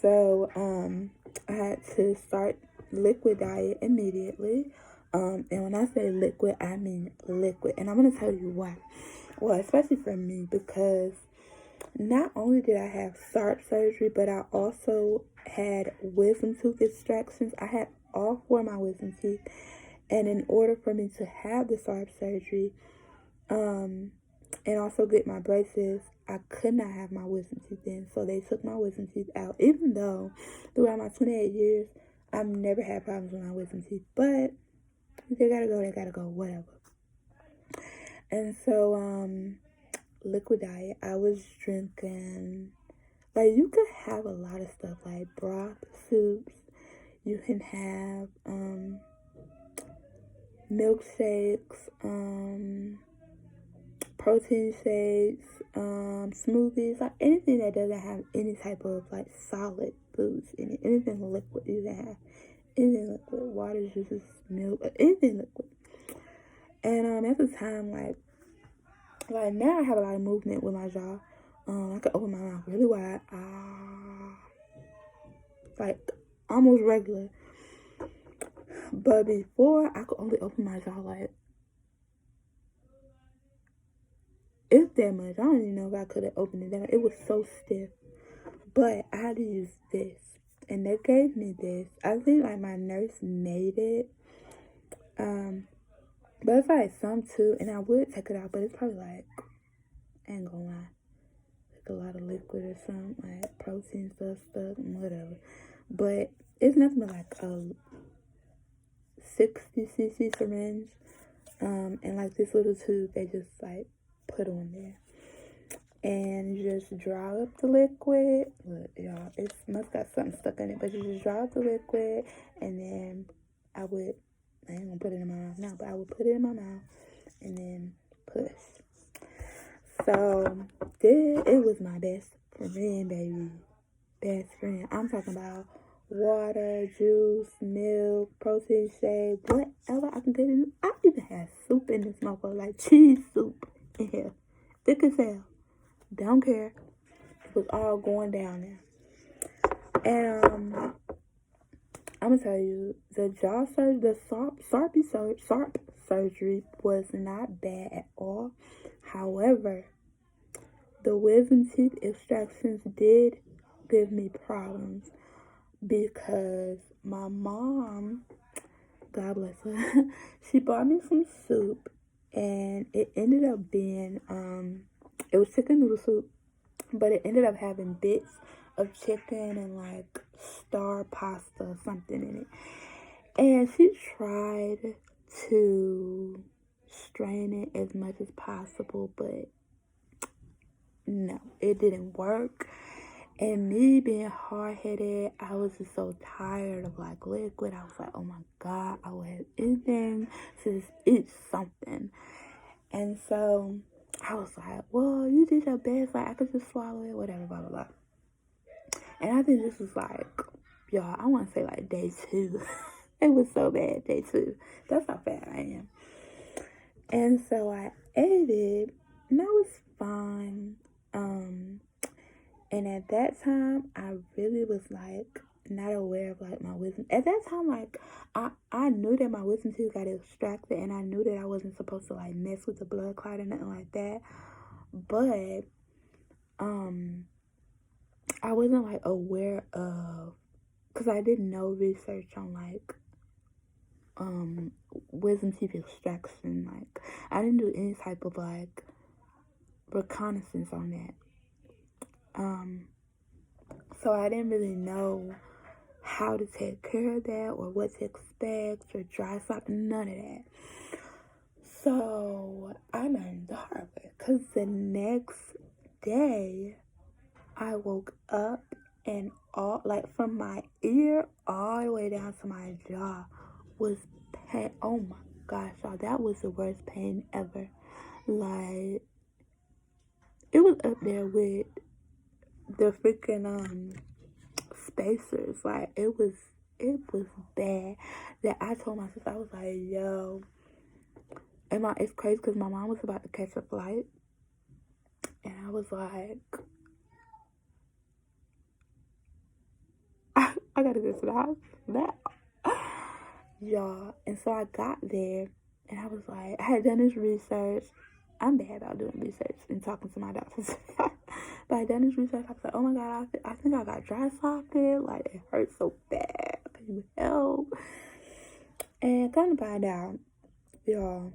so I had to start liquid diet immediately. And when I say liquid, I mean liquid. And I'm going to tell you why. Well, especially for me, because not only did I have SARP surgery, but I also had wisdom tooth extractions. I had all four of my wisdom teeth. And in order for me to have the SARP surgery, and also get my braces, I could not have my wisdom teeth in. So they took my wisdom teeth out. Even though throughout my 28 years, I've never had problems with my wisdom teeth. But they gotta go, whatever. And so, liquid diet, I was drinking, like, you could have a lot of stuff, like broth, soups. You can have, milkshakes, protein shakes, smoothies, like anything that doesn't have any type of like solid foods in it. Anything liquid you can have. Anything liquid. Water, juices, milk, anything liquid. And at the time, like now I have a lot of movement with my jaw. I can open my mouth really wide. Like almost regular. But before, I could only open my jaw like, it's that much. I don't even know if I could have opened it down. It was so stiff. But I had to use this. And they gave me this. I think like my nurse made it. But it's like some too. And I would take it out. But it's probably like, I ain't gonna lie, like a lot of liquid or something. Like protein stuff and whatever. But it's nothing but like a 60cc syringe. And like this little tube they just like put on there. And you just draw up the liquid. Look, y'all, it must got something stuck in it. But you just draw up the liquid. And then I ain't gonna put it in my mouth now, but I would put it in my mouth. And then push. So, it was my best friend, baby. Best friend. I'm talking about water, juice, milk, protein shake, whatever I can get in. I even had soup in this motherfucker, like cheese soup in here. Thick as hell. Don't care. It was all going down there. And I'm gonna tell you, the jaw surgery, the SARP surgery was not bad at all. However, the wisdom teeth extractions did give me problems because my mom, God bless her, she bought me some soup, and it ended up being it was chicken noodle soup, but it ended up having bits of chicken and like star pasta or something in it. And she tried to strain it as much as possible, but no, it didn't work. And me being hard-headed, I was just so tired of like liquid. I was like, oh my God, I would have anything to just eat something. And so I was like, well, you did your best. Like, I could just swallow it, whatever, blah, blah, blah. And I think this was like, y'all, I want to say like day 2. It was so bad, day 2. That's how fat I am. And so I ate it, and that was fine. And at that time, I really was like not aware of like my wisdom. At that time, like I knew that my wisdom tooth got extracted, and I knew that I wasn't supposed to like mess with the blood clot or nothing like that. But I wasn't like aware of, because I did no research on like wisdom teeth extraction. Like I didn't do any type of like reconnaissance on that. So I didn't really know how to take care of that or what to expect or dry slop, none of that. So I learned the hard way, because the next day I woke up and all, like from my ear all the way down to my jaw was pain. Oh my gosh, y'all, that was the worst pain ever. Like, it was up there with the freaking spacers. Like, it was bad that I told my sister, I was like, yo, and it's crazy because my mom was about to catch a flight, and I was like, I gotta go to the house now. Y'all. And so I got there and I was like, I had done this research. I'm bad about doing research and talking to my doctors. But I done this research. I was like, oh my God, I think I got dry socket. Like, it hurts so bad. Can you help? And come to find out, y'all,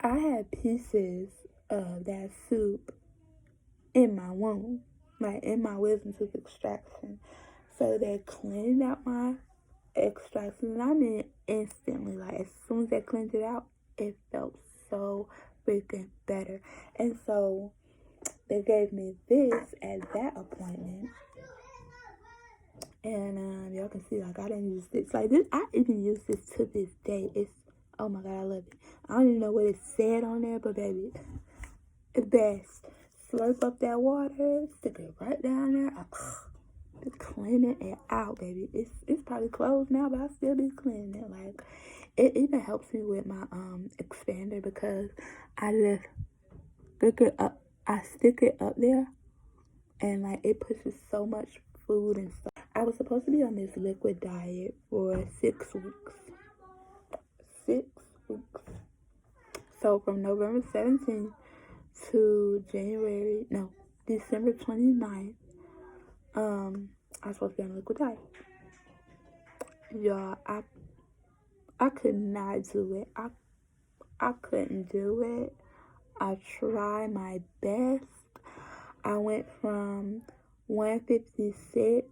I had pieces of that soup in my womb, like in my wisdom tooth extraction. So they cleaned out my extraction, and I mean instantly. Like, as soon as they cleaned it out, it felt so freaking better. And so they gave me this at that appointment. And y'all can see, like, I didn't use this. Like, this, I even use this to this day. It's, oh my God, I love it. I don't even know what it said on there, but baby, it's best. Slurp up that water, stick it right down there. Just cleaning it out, baby. It's probably closed now, but I still be cleaning it. Like, it even helps me with my expander, because I just stick it up. I stick it up there, and like, it pushes so much food and stuff. I was supposed to be on this liquid diet for 6 weeks. 6 weeks. So from November 17th to December 29th, I was supposed to be on liquid diet. Y'all, I could not do it. I couldn't do it. I tried my best. I went from 156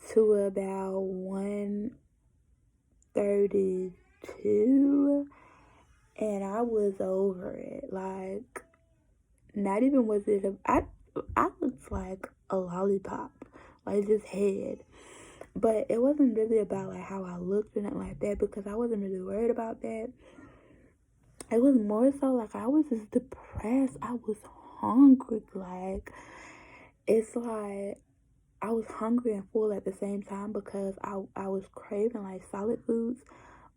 to about 132, and I was over it. Like, not even was it I looked like a lollipop, like just head. But it wasn't really about like how I looked or nothing like that, because I wasn't really worried about that. It was more so like I was just depressed. I was hungry. Like, it's like I was hungry and full at the same time, because I was craving like solid foods,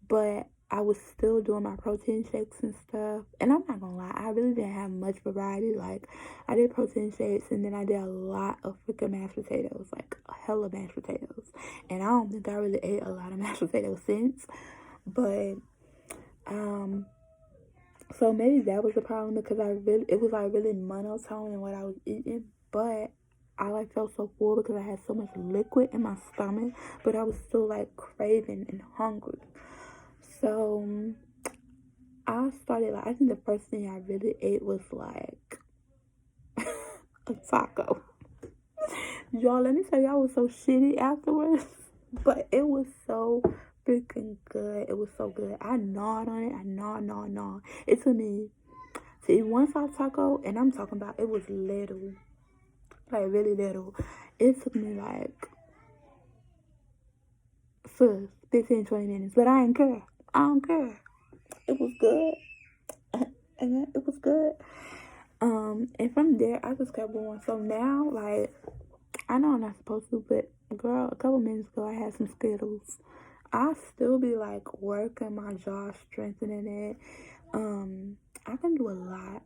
but I was still doing my protein shakes and stuff. And I'm not gonna lie, I really didn't have much variety. Like, I did protein shakes, and then I did a lot of freaking mashed potatoes, like a hell of mashed potatoes. And I don't think I really ate a lot of mashed potatoes since. But so maybe that was the problem, because it was like really monotone in what I was eating. But I like felt so full because I had so much liquid in my stomach, but I was still like craving and hungry. So I started, like, I think the first thing I really ate was like a taco. Y'all, let me tell you, I was so shitty afterwards, but it was so freaking good. It was so good. I gnawed on it. I gnawed. It took me to eat one soft taco, and I'm talking about, it was little, like really little. It took me like 15, 20 minutes, but I didn't care. I don't care. It was good. And it was good. And from there, I just kept going. So now, like, I know I'm not supposed to, but girl, a couple minutes ago, I had some Skittles. I still be like working my jaw, strengthening it. I can do a lot.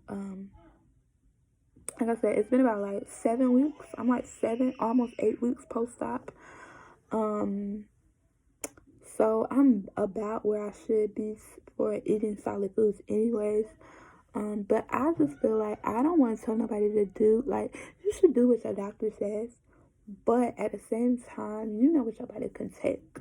Like I said, it's been about like 7 weeks. I'm like 7, almost 8 weeks post-op. So I'm about where I should be for eating solid foods anyways. But I just feel like I don't want to tell nobody to do, like, you should do what your doctor says, but at the same time, you know what your body can take.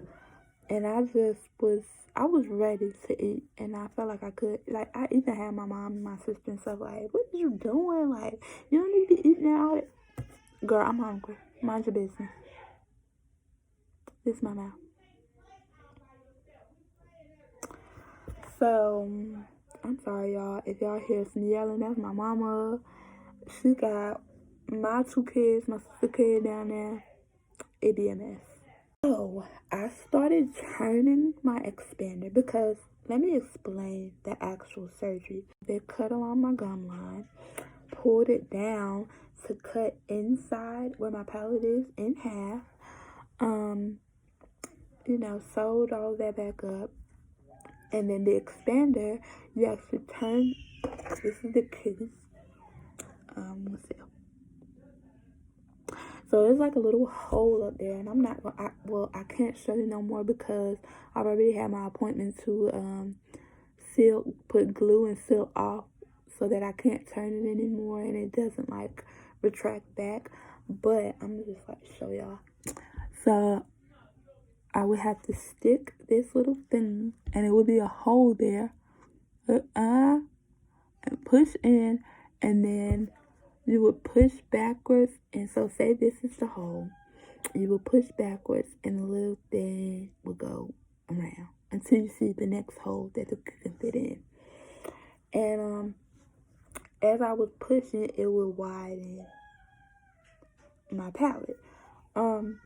And I was ready to eat, and I felt like I could. Like, I even had my mom and my sister and stuff like, what are you doing? Like, you don't need to be eating out. Girl, I'm hungry. Mind your business. This is my mouth. So, I'm sorry, y'all. If y'all hear some yelling, that's my mama. She got my 2 kids, my sister kid down there. It be a mess. So, I started turning my expander because, let me explain the actual surgery. They cut along my gum line, pulled it down to cut inside where my palate is in half. Sewed all that back up. And then the expander, you actually turn, this is the case. Let's see. So it's like a little hole up there, and I'm not gonna, I can't show you no more because I already had my appointment to seal, put glue and seal off so that I can't turn it anymore and it doesn't like retract back. But I'm gonna just like show y'all. So I would have to stick this little thing, and it would be a hole there, and push in, and then you would push backwards. And so say this is the hole, you will push backwards and the little thing will go around until you see the next hole that it can fit in. And as I was pushing, it would widen my palette. And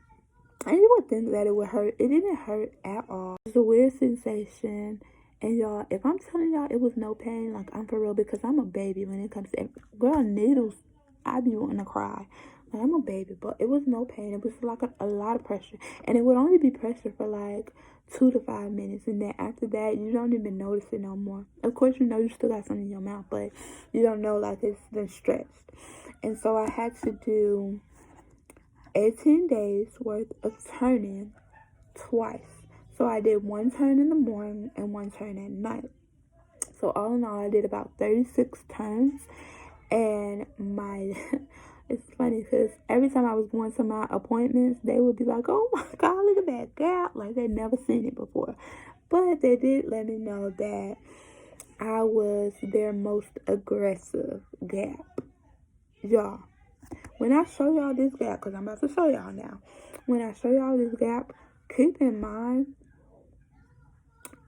you would think that it would hurt. It didn't hurt at all. It's a weird sensation. And y'all, if I'm telling y'all it was no pain, like I'm for real, because I'm a baby when it comes to girl needles. I be wanting to cry. Like, I'm a baby, but it was no pain. It was like a lot of pressure, and it would only be pressure for like 2 to 5 minutes, and then after that, you don't even notice it no more. Of course, you know you still got something in your mouth, but you don't know like it's been stretched. And so I had to do 18 days worth of turning twice. So I did one turn in the morning and one turn at night. So all in all, I did about 36 turns. And it's funny because every time I was going to my appointments, they would be like, oh my God, look at that gap. Like they'd never seen it before. But they did let me know that I was their most aggressive gap. Y'all, when I show y'all this gap, because I'm about to show y'all now. When I show y'all this gap, keep in mind,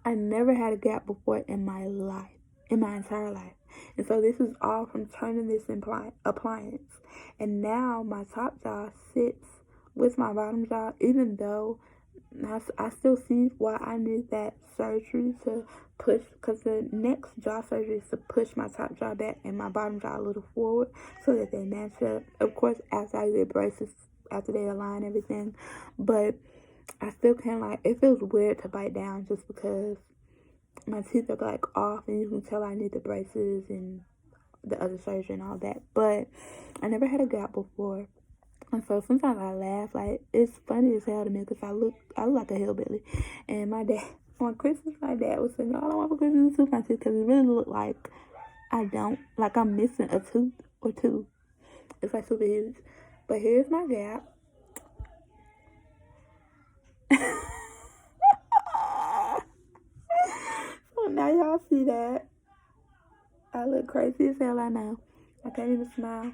I never had a gap before in my life, in my entire life. And so this is all from turning this appliance. And now my top jaw sits with my bottom jaw, even though I still see why I need that surgery to push, because the next jaw surgery is to push my top jaw back and my bottom jaw a little forward so that they match up. Of course, after I get braces, after they align everything. But I still can't, like, it feels weird to bite down just because my teeth are like off, and you can tell I need the braces and the other surgery and all that. But I never had a gap before, and so sometimes I laugh. Like, it's funny as hell to me because I look like a hillbilly. And my dad, on Christmas, my dad was saying, all I want for Christmas is tooth my teeth, because it really looked like like I'm missing a tooth or two. It's like super huge. But here's my gap. So now y'all see that. I look crazy as hell, I know. I can't even smile.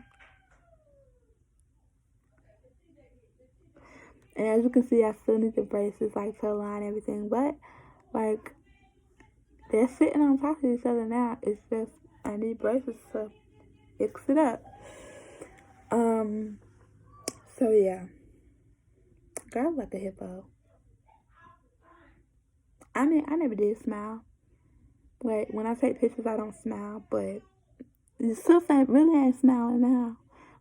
And as you can see, I still need the braces, like, to align everything. But, like, they're sitting on top of each other now. It's just, I need braces to fix it up. So yeah. Girl, like a hippo. I mean, I never did smile. Like, when I take pictures, I don't smile, but you still really ain't smiling now.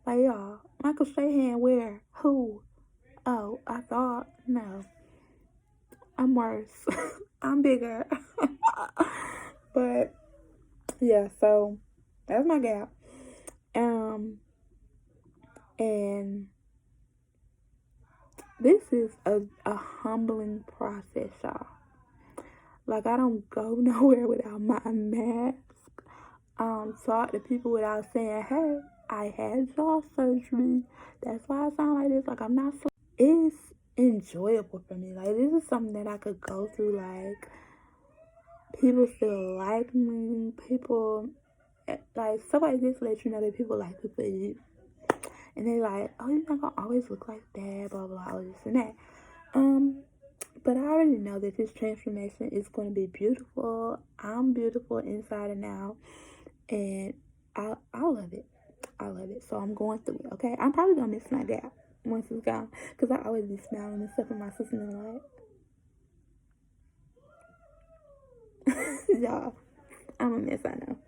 Like, y'all, Michael Strahan, where? Who? Oh, I thought, no. I'm worse. I'm bigger. But, yeah, so, that's my gap. And this is a humbling process, y'all. Like, I don't go nowhere without my mask. Talk to people without saying, hey, I had jaw surgery. That's why I sound like this. Like, I'm not so. It's enjoyable for me. Like, this is something that I could go through. Like, people still like me. People, like, stuff like this let you know that people like you for you. And they like, oh, you're not gonna always look like that, blah, blah, all this and that. But I already know that this transformation is going to be beautiful. I'm beautiful inside and out. And I love it. I love it. So I'm going through it, okay? I'm probably going to miss my gap once it's gone. Because I always be smiling and stuff, and my sister and like, y'all, I'm a mess, I know.